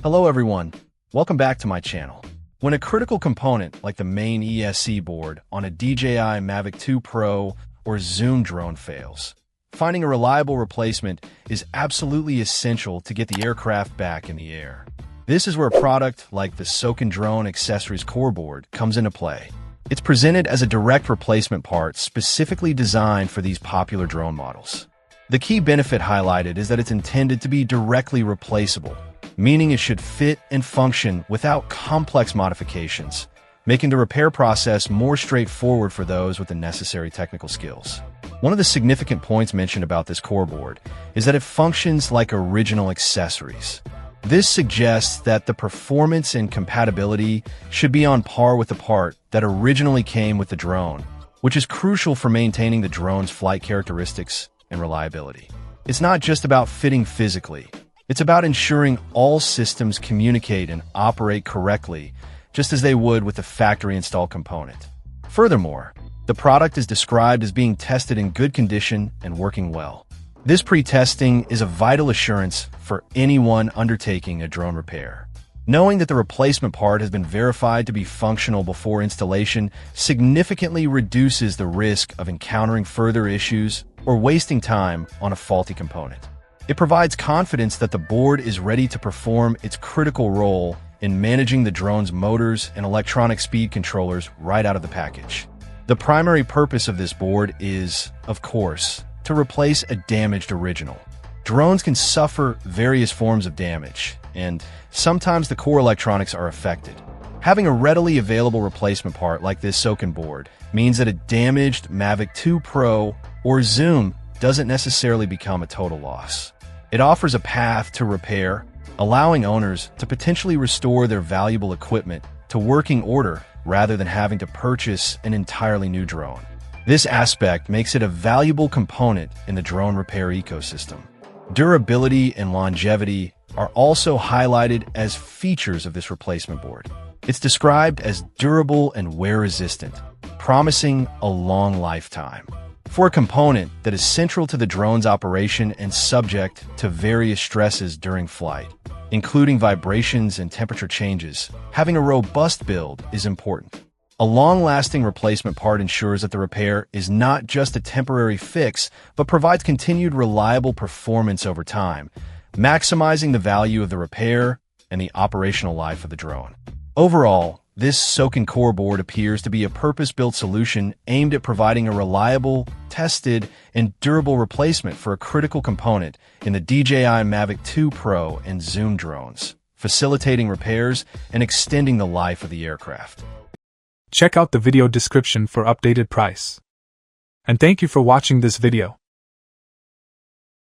Hello everyone, welcome back to my channel. When a critical component like the main ESC board on a DJI Mavic 2 Pro or Zoom drone fails, finding a reliable replacement is absolutely essential to get the aircraft back in the air. This is where a product like the SOLKIN drone accessories core board comes into play. It's presented as a direct replacement part specifically designed for these popular drone models. The key benefit highlighted is that it's intended to be directly replaceable, meaning it should fit and function without complex modifications, making the repair process more straightforward for those with the necessary technical skills. One of the significant points mentioned about this core board is that it functions like original accessories. This suggests that the performance and compatibility should be on par with the part that originally came with the drone, which is crucial for maintaining the drone's flight characteristics and reliability. It's not just about fitting physically. It's about ensuring all systems communicate and operate correctly, just as they would with a factory-installed component. Furthermore, the product is described as being tested in good condition and working well. This pre-testing is a vital assurance for anyone undertaking a drone repair. Knowing that the replacement part has been verified to be functional before installation significantly reduces the risk of encountering further issues or wasting time on a faulty component. It provides confidence that the board is ready to perform its critical role in managing the drone's motors and electronic speed controllers right out of the package. The primary purpose of this board is, of course, to replace a damaged original. Drones can suffer various forms of damage, and sometimes the core electronics are affected. Having a readily available replacement part like this SOLKIN board means that a damaged Mavic 2 Pro or Zoom doesn't necessarily become a total loss. It offers a path to repair, allowing owners to potentially restore their valuable equipment to working order rather than having to purchase an entirely new drone. This aspect makes it a valuable component in the drone repair ecosystem. Durability and longevity are also highlighted as features of this replacement board. It's described as durable and wear-resistant, promising a long lifetime. For a component that is central to the drone's operation and subject to various stresses during flight, including vibrations and temperature changes, having a robust build is important. A long-lasting replacement part ensures that the repair is not just a temporary fix, but provides continued reliable performance over time, maximizing the value of the repair and the operational life of the drone. Overall, this SOLKIN core board appears to be a purpose-built solution aimed at providing a reliable, tested, and durable replacement for a critical component in the DJI Mavic 2 Pro and Zoom drones, facilitating repairs and extending the life of the aircraft. Check out the video description for updated price. And thank you for watching this video.